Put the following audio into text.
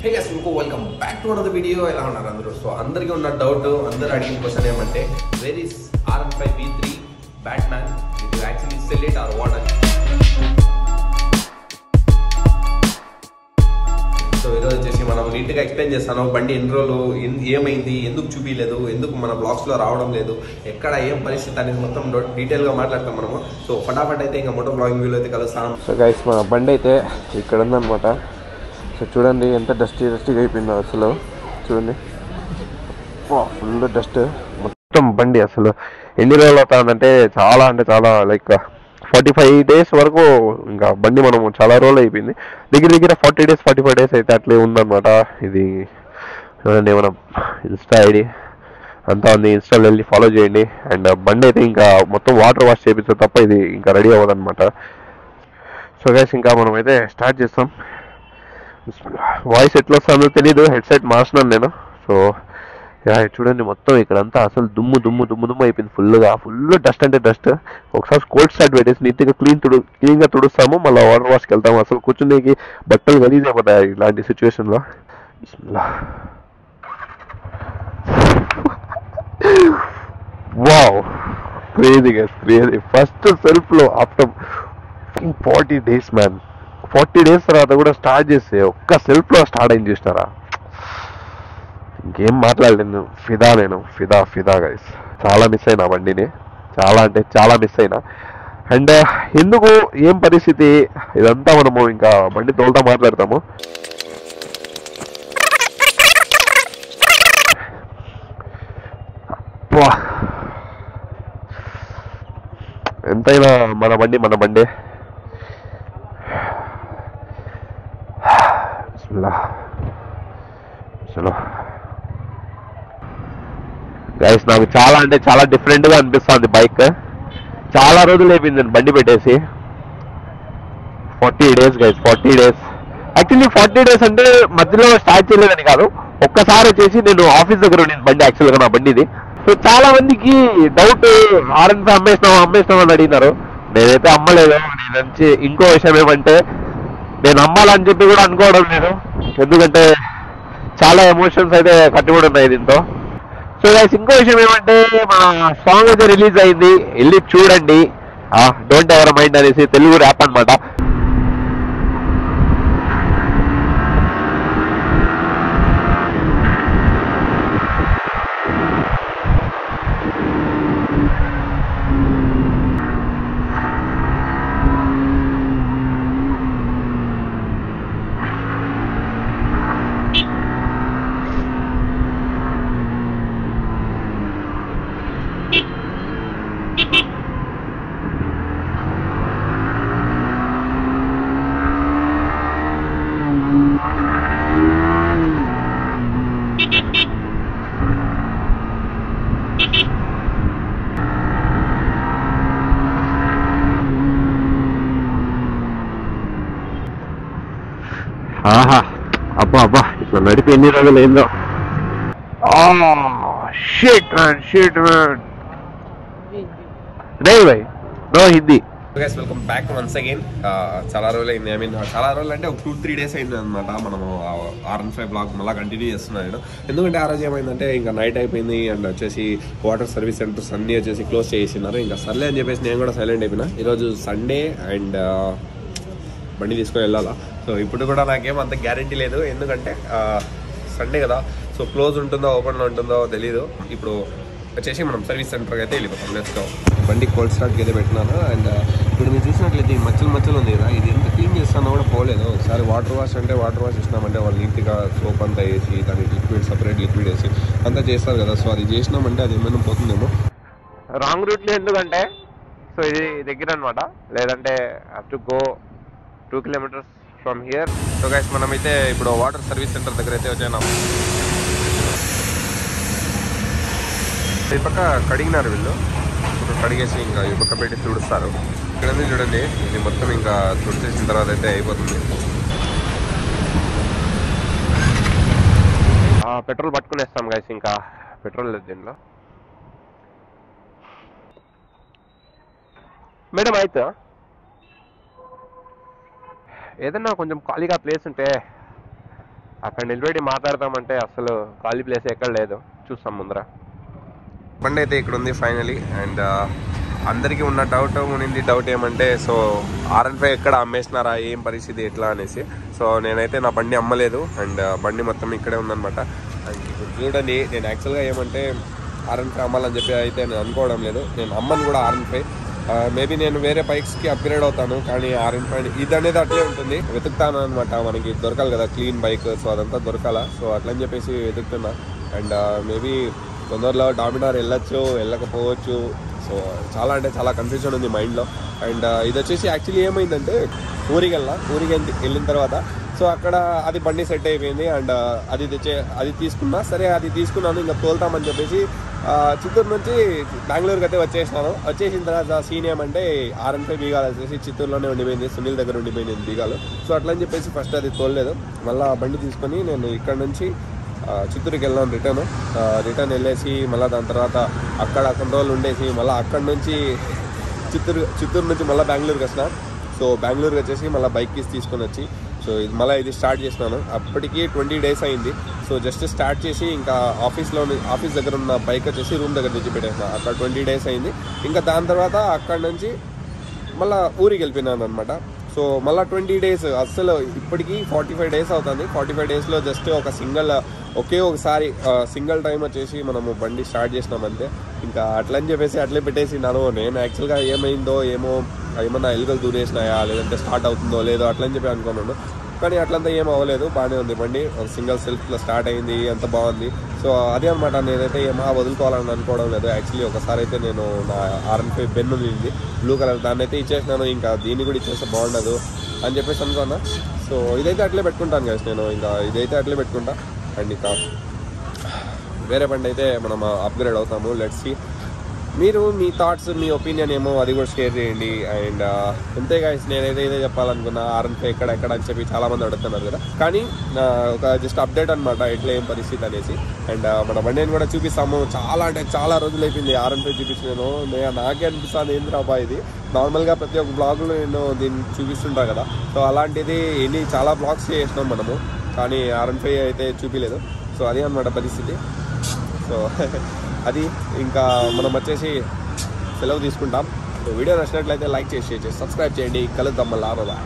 Hey guys, welcome back to another video. ఎలా ఉన్నారు అందరూ? సో అందరికీ ఉన్న డౌట్, అందరూ అడిగిన క్వశ్చన్ ఏమంటే where is R15 V3 Batman? Did you actually sell it or what? So ఈరోజు వచ్చేసి మనం నీట్గా ఎక్స్ప్లెయిన్ చేస్తాను. బండి ఎన్ని రోజులు ఏమైంది, ఎందుకు చూపించలేదు, ఎందుకు మన బ్లాగ్స్లో రావడం లేదు, ఎక్కడ ఏం పరిస్థితి అనేది మొత్తం డీటెయిల్గా మాట్లాడతాం మనము. సో ఫటాఫట్ అయితే ఇంకా మోటో బ్లాగింగ్ వీడియో అయితే కలుస్తాం. సో గైస్ మన బండి అయితే ఇక్కడ ఉందన్నమాట. సో చూడండి ఎంత డస్టీగా అయిపోయిందో అసలు. చూడండి ఫుల్ డస్ట్ మొత్తం బండి. అసలు ఎన్ని రోజులు అవుతుందంటే చాలా లైక్ 45 days వరకు ఇంకా బండి మనము చాలా రోజులు అయిపోయింది. దగ్గర 40 days 45 days అయితే అట్లే ఉందన్నమాట. ఇది చూడండి మనం ఇన్స్టా ఐడి అంతా ఉంది, ఇన్స్టాలో వెళ్ళి ఫాలో చేయండి. అండ్ బండి అయితే ఇంకా మొత్తం వాటర్ వాష్ చేపిస్తే తప్ప ఇది ఇంకా రెడీ అవ్వదన్నమాట. సో గైస్ ఇంకా మనం అయితే స్టార్ట్ చేస్తాం. వాయిస్ ఎట్లా వస్తుందో తెలీదు, హెడ్సెట్ మార్చినాను నేను. సో చూడండి మొత్తం ఇక్కడంతా అసలు దుమ్ము అయిపోయింది. ఫుల్ డస్ట్ అంటే డస్ట్. ఒకసారి కోల్డ్ స్టార్ట్ పెట్టేసి నీట్గా క్లీన్గా తుడుస్తాము, మళ్ళీ వాటర్ వాష్కి వెళ్తాము. అసలు కూర్చునేకి బట్టలు గలీజ్ అయిపోతాయి ఇలాంటి సిచ్యువేషన్లో. వావ్, క్రేజీ ఫస్ట్ సెల్ఫ్లో ఆఫ్టర్ 40 days మ్యాన్. 40 days తర్వాత కూడా స్టార్ట్ చేస్తే ఒక్క సెల్ఫ్లో స్టార్ట్ అయింది చూసినారా. ఇంకేం మాట్లాడలేదు. నేను ఫిదా గైస్. చాలా మిస్ అయినా బండిని, చాలా అంటే చాలా మిస్ అయినా. అండ్ ఎందుకు ఏం పరిస్థితి ఇదంతా మనము ఇంకా బండి తోలుతా మాట్లాడతాము. ఎంతైనా మన బండి గైస్ నాకు చాలా అంటే చాలా డిఫరెంట్గా అనిపిస్తుంది బైక్. చాలా రోజులు అయిపోయింది నేను బండి పెట్టేసి. 40 days guys, 40 days. Actually 40 days అంటే మధ్యలో స్టార్ట్ చేయలేదని కాదు, ఒక్కసారి వచ్చేసి నేను ఆఫీస్ దగ్గర ఉండింది బండి యాక్చువల్గా నా బండిది. సో చాలా మందికి డౌట్, R15 అమ్మేసినావు అని అడిగినారు. నేనైతే అమ్మలేదు. నేను ఇంకో విషయం ఏమంటే నేను అమ్మాలని చెప్పి కూడా అనుకోవడం లేదు, ఎందుకంటే చాలా ఎమోషన్స్ అయితే కట్టుబడి ఉన్నాయి దీంతో. సో గైస్ ఇంకో విషయం ఏమంటే మన సాంగ్ అయితే రిలీజ్ అయింది, వెళ్ళి చూడండి. డోంట్ ఎవర్ మైండ్ అనేసి తెలుగు ర్యాప్ అనమాట. అబ్బా ఇట్లా నడిపి ఎన్ని రోజులు ఏందో. Shit man. No Hindi. Guys welcome back once again. చాలా రోజులు అయింది, చాలా రోజులు అంటే ఒక 2-3 days అయింది అనమాట. మనము R15 బ్లాగ్ మళ్ళీ కంటిన్యూ చేస్తున్నాను నేను. ఎందుకంటే ఆ రోజు ఏమైందంటే ఇంకా నైట్ అయిపోయింది అండ్ వచ్చేసి వాటర్ సర్వీస్ సెంటర్స్ అన్నీ వచ్చేసి క్లోజ్ చేసినారు. ఇంకా సర్లే అని చెప్పేసి నేను కూడా సైలెంట్ అయిపోయినా. ఈరోజు సండే అండ్ బండి తీసుకొని వెళ్ళాలా. సో ఇప్పుడు కూడా నాకేం అంత గ్యారంటీ లేదు, ఎందుకంటే సండే కదా. సో క్లోజ్ ఉంటుందో ఓపెన్లో ఉంటుందో తెలీదు. ఇప్పుడు వచ్చేసి మనం సర్వీస్ సెంటర్కి అయితే వెళ్ళిపోతాం. నెక్స్ట్ బండి కోల్డ్ స్టార్ట్కి అయితే పెట్టినాను. అండ్ ఇప్పుడు మీరు చూసినట్లయితే మచ్చలు ఉంది కదా, ఇది ఎంత క్లీన్ చేస్తానో కూడా పోలేదు. ఒకసారి వాటర్ వాష్ అంటే వాటర్ వాష్ ఇచ్చినామంటే వాళ్ళు నీట్గా సోప్ అంతా వేసి దానికి సపరేట్ లిక్విడ్ వేసి అంతా చేస్తారు కదా. సో అది చేసినామంటే అది ఏమైనా పోతుందేమో. రాంగ్ రూట్లో ఎందుకంటే సో ఇది దగ్గర అనమాట, లేదంటే have to go 2 kilometers from here. So guys మనమైతే ఇప్పుడు వాటర్ సర్వీస్ సెంటర్ దగ్గర అయితే వచ్చాము. ఈ పక్క కడిగినారు వీళ్ళు, ఇప్పుడు కడిగేసి ఇంకా ఈ పక్క పెట్టి తుడుస్తారు. ఇక్కడ చూడండి, ఇది మొత్తం ఇంకా తుడిచేసిన తర్వాత అయితే అయిపోతుంది. పెట్రోల్ పట్టుకునేస్తాం గైస్, ఇంకా పెట్రోల్ లేదు దీనిలో. మేడం ಆಯ್ತಾ ఏదన్నా కొంచెం ఖాళీగా ప్లేస్ ఉంటే అక్కడ నిలబెట్టి మాట్లాడతామంటే అసలు ఖాళీ ప్లేస్ ఎక్కడ లేదు. చూస్తాం ముందర. బండి అయితే ఇక్కడ ఉంది ఫైనలీ. అండ్ అందరికీ ఉన్న డౌట్ ఏమంటే సో R15 ఎక్కడ అమ్మేసినారా, ఏం పరిస్థితి ఎట్లా అనేసి. సో నేనైతే నా బండి అమ్మలేదు అండ్ బండి మొత్తం ఇక్కడే ఉందన్నమాట. అండ్ ఇప్పుడు చూడండి, నేను యాక్చువల్గా ఏమంటే R15 అమ్మాలని చెప్పి అయితే నేను అనుకోవడం లేదు. నేను అమ్మను కూడా R15. మేబీ నేను వేరే బైక్స్కి అప్గ్రేడ్ అవుతాను, కానీ R15 ఇది అనేది అట్లే ఉంటుంది. వెతుకుతాను అనమాట, మనకి దొరకాలి కదా క్లీన్ బైక్. సో అదంతా దొరకాల. సో అట్లని చెప్పేసి వెతుకుతున్నా. అండ్ మేబీ తొందరలో డామినార్ వెళ్ళొచ్చు, వెళ్ళకపోవచ్చు. సో చాలా అంటే చాలా కన్ఫ్యూజన్ ఉంది మైండ్లో. అండ్ ఇది వచ్చేసి యాక్చువల్లీ ఏమైందంటే ఊరికి వెళ్ళిన తర్వాత సో అక్కడ అది బండి సెట్ అయిపోయింది. అండ్ అది తీసుకున్నా సరే, అది తీసుకున్నాను ఇంకా తోలుతామని చెప్పేసి చిత్తూరు నుంచి బెంగళూరుకి అయితే వచ్చేసిన తర్వాత సీన్ ఏమంటే R15 బీగాలు వచ్చేసి చిత్తూరులోనే ఉండిపోయింది, సునీల్ దగ్గర ఉండిపోయింది బీగాలు. సో అట్లా అని చెప్పేసి ఫస్ట్ అది తోలలేదు. మళ్ళీ బండి తీసుకొని నేను ఇక్కడ నుంచి చిత్తూరుకి వెళ్ళాను రిటర్న్ వెళ్ళేసి మళ్ళీ దాని తర్వాత అక్కడ కొన్ని రోజులు ఉండేసి మళ్ళీ అక్కడ నుంచి చిత్తూరు నుంచి మళ్ళీ బెంగళూరుకి వచ్చిన. సో బెంగళూరుకి వచ్చేసి మళ్ళీ బైక్ తీసుకొని వచ్చి సో ఇది స్టార్ట్ చేసినాను. అప్పటికి 20 days అయింది. సో జస్ట్ స్టార్ట్ చేసి ఇంకా ఆఫీస్ దగ్గర ఉన్న బైక్ వచ్చేసి రూమ్ దగ్గర నుంచి పెట్టేసిన. అక్కడ 20 days అయింది. ఇంకా దాని తర్వాత అక్కడ నుంచి మళ్ళీ ఊరికి వెళ్ళిపోయినాను అనమాట. సో మళ్ళీ 20 days అస్సలు ఇప్పటికీ 45 days అవుతుంది. 45 daysలో జస్ట్ ఒకే ఒకసారి సింగిల్ టైం వచ్చేసి మనము బండి స్టార్ట్ చేసినాం అంతే. ఇంకా అట్లని చెప్పేసి అట్లే పెట్టేసినాను. నేను యాక్చువల్గా ఏమైందో ఏమన్నా ఎలుకలు దూరేసినాయా లేదంటే స్టార్ట్ అవుతుందో లేదో అట్లని చెప్పి అనుకున్నాను. కానీ అట్లంతా ఏం అవ్వలేదు, బాగానే ఉంది బండి. ఒక సింగిల్ సెల్ఫ్లో స్టార్ట్ అయింది, అంత బాగుంది. సో అదే అనమాట, నేనైతే ఏమా వదులుకోవాలని అనుకోవడం లేదు. యాక్చువల్లీ ఒకసారి అయితే నేను నా R15 బెన్ ఉంది బ్లూ కలర్, దాన్ని అయితే ఇచ్చేసినాను. ఇంకా దీన్ని కూడా ఇచ్చేస్తే బాగుండదు అని చెప్పేసి అనుకున్నా. సో ఇదైతే అట్లే పెట్టుకుంటాను గైస్ నేను. ఇంకా ఇదైతే అట్లే పెట్టుకుంటా. అండ్ ఇంకా వేరే బండి అయితే మనం అప్గ్రేడ్ అవుతాము. Let's see. మీరు మీ థాట్స్, మీ ఒపీనియన్ ఏమో అది కూడా షేర్ చేయండి. అండ్ అంతే గైస్, నేనైతే ఇదే చెప్పాలనుకున్నా. R15 ఎక్కడ అని చెప్పి చాలామంది అడుగుతున్నారు కదా, కానీ ఒక జస్ట్ అప్డేట్ అనమాట, ఎట్లా ఏం పరిస్థితి అనేసి. అండ్ మన బండిని కూడా చూపిస్తాము. చాలా అంటే చాలా రోజులు అయిపోయింది R15 చూపించాను. నాకే అనిపిస్తుంది ఏంద్రా అబ్బా ఇది. నార్మల్గా ప్రతి ఒక్క బ్లాగ్లో నేను దీన్ని చూపిస్తుంటా కదా. సో అలాంటిది చాలా బ్లాగ్స్ చేసినాం మనము, కానీ R15 అయితే చూపించలేదు. సో అదే అనమాట పరిస్థితి. సో అది ఇంకా మనం వచ్చేసి సెలవు తీసుకుంటాం. సో వీడియో నచ్చినట్లయితే లైక్ చేసి సబ్స్క్రైబ్ చేయండి. కలుద్దాం మళ్ళా. బాయ్.